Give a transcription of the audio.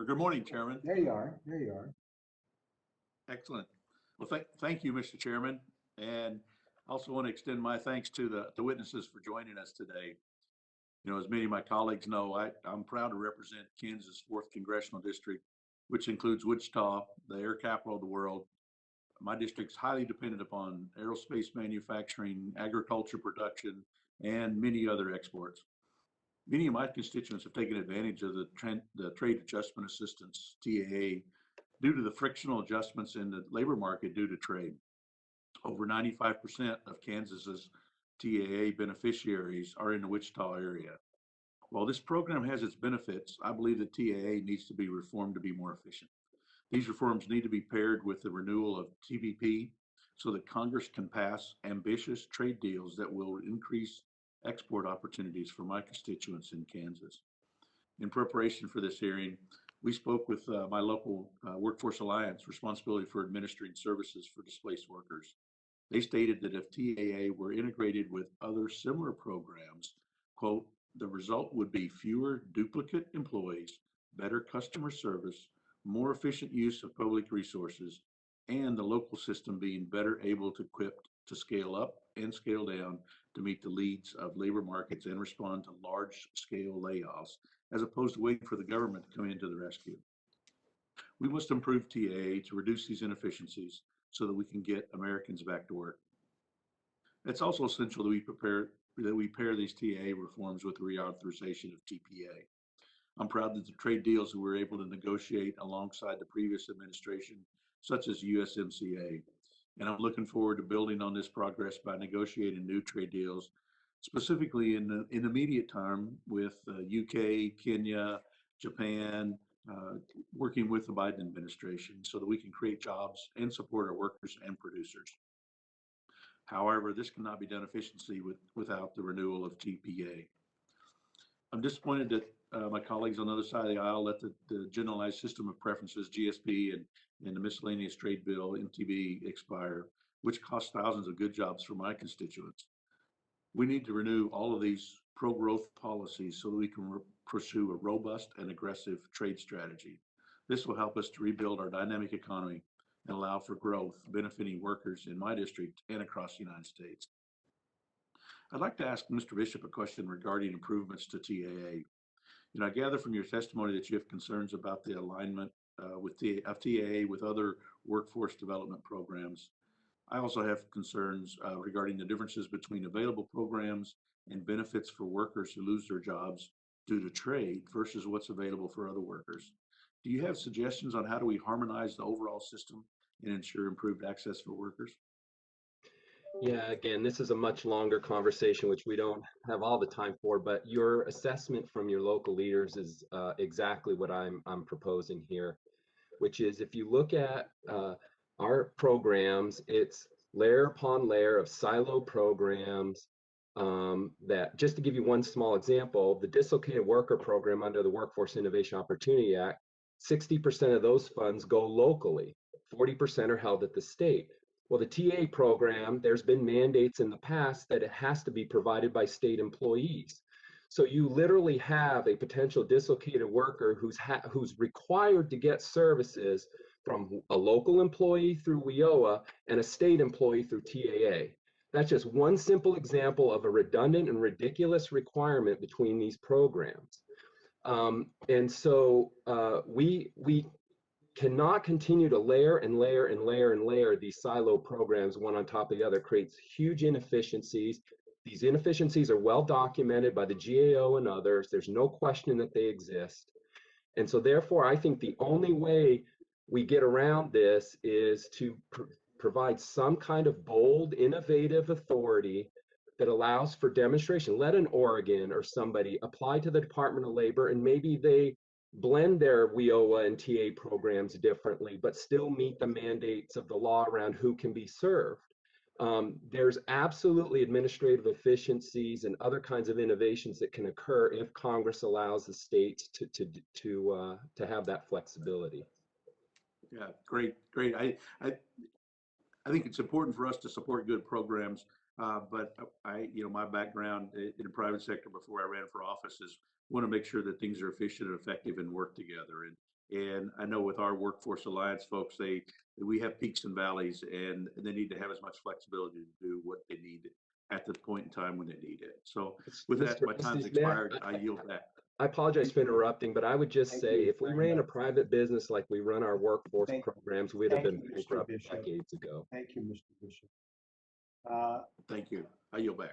Good morning, Chairman. There you are. There you are. Excellent. Well, thank you, Mr. Chairman. And I also want to extend my thanks to the witnesses for joining us today. You know, as many of my colleagues know, I'm proud to represent Kansas' 4th Congressional District, which includes Wichita, the air capital of the world. My district's highly dependent upon aerospace manufacturing, agriculture production, and many other exports. Many of my constituents have taken advantage of the Trade Adjustment Assistance, TAA, due to the frictional adjustments in the labor market due to trade. Over 95% of Kansas's TAA beneficiaries are in the Wichita area. While this program has its benefits, I believe that TAA needs to be reformed to be more efficient. These reforms need to be paired with the renewal of TPP so that Congress can pass ambitious trade deals that will increase export opportunities for my constituents in Kansas. In preparation for this hearing, we spoke with my local Workforce Alliance, responsibility for administering services for displaced workers. They stated that if TAA were integrated with other similar programs, quote, the result would be fewer duplicate employees, better customer service, more efficient use of public resources, and the local system being better able to equipped to scale up and scale down to meet the needs of labor markets and respond to large scale layoffs, as opposed to waiting for the government to come into the rescue. We must improve TAA to reduce these inefficiencies so that we can get Americans back to work. It's also essential that we pair these TAA reforms with the reauthorization of TPA. I'm proud that the trade deals that we were able to negotiate alongside the previous administration, such as USMCA, and I'm looking forward to building on this progress by negotiating new trade deals, specifically in the immediate time with UK, Kenya, Japan, working with the Biden administration so that we can create jobs and support our workers and producers. However, this cannot be done efficiently without the renewal of TPA. I'm disappointed that my colleagues on the other side of the aisle let the Generalized System of Preferences, GSP, and the Miscellaneous Trade Bill, MTB, expire, which cost thousands of good jobs for my constituents. We need to renew all of these pro-growth policies so that we can pursue a robust and aggressive trade strategy. This will help us to rebuild our dynamic economy and allow for growth benefiting workers in my district and across the United States. I'd like to ask Mr. Bishop a question regarding improvements to TAA. You know, I gather from your testimony that you have concerns about the alignment of TAA with other workforce development programs. I also have concerns regarding the differences between available programs and benefits for workers who lose their jobs due to trade versus what's available for other workers. Do you have suggestions on how do we harmonize the overall system and ensure improved access for workers? Yeah, again, this is a much longer conversation, which we don't have all the time for, but your assessment from your local leaders is exactly what I'm proposing here, which is if you look at our programs, it's layer upon layer of silo programs that, just to give you one small example, the Dislocated Worker Program under the Workforce Innovation Opportunity Act, 60% of those funds go locally, 40% are held at the state. Well, the TA program, there's been mandates in the past that it has to be provided by state employees. So you literally have a potential dislocated worker who's required to get services from a local employee through WIOA and a state employee through TAA. That's just one simple example of a redundant and ridiculous requirement between these programs. And so we cannot continue to layer and layer and layer and layer these silo programs one on top of the other. It creates huge inefficiencies. These inefficiencies are well documented by the GAO and others. There's no question that they exist. And so therefore, I think the only way we get around this is to provide some kind of bold, innovative authority that allows for demonstration. Let an Oregon or somebody apply to the Department of Labor, and maybe they blend their WIOA and TA programs differently, but still meet the mandates of the law around who can be served. There's absolutely administrative efficiencies and other kinds of innovations that can occur if Congress allows the states to have that flexibility. Yeah, great. I think it's important for us to support good programs, but my background in the private sector before I ran for office is want to make sure that things are efficient and effective and work together. And I know with our Workforce Alliance folks, we have peaks and valleys, and they need to have as much flexibility to do what they need at the point in time when they need it. So with that, my time's Estes, may expired. I yield back. I apologize for interrupting, but I would just Thank say you if we very ran a much. private business like we run our workforce Thank- programs, we'd have been thank you, Mr. bankrupt Bishop. decades ago. Thank you, Mr. Bishop. Thank you. I yield back.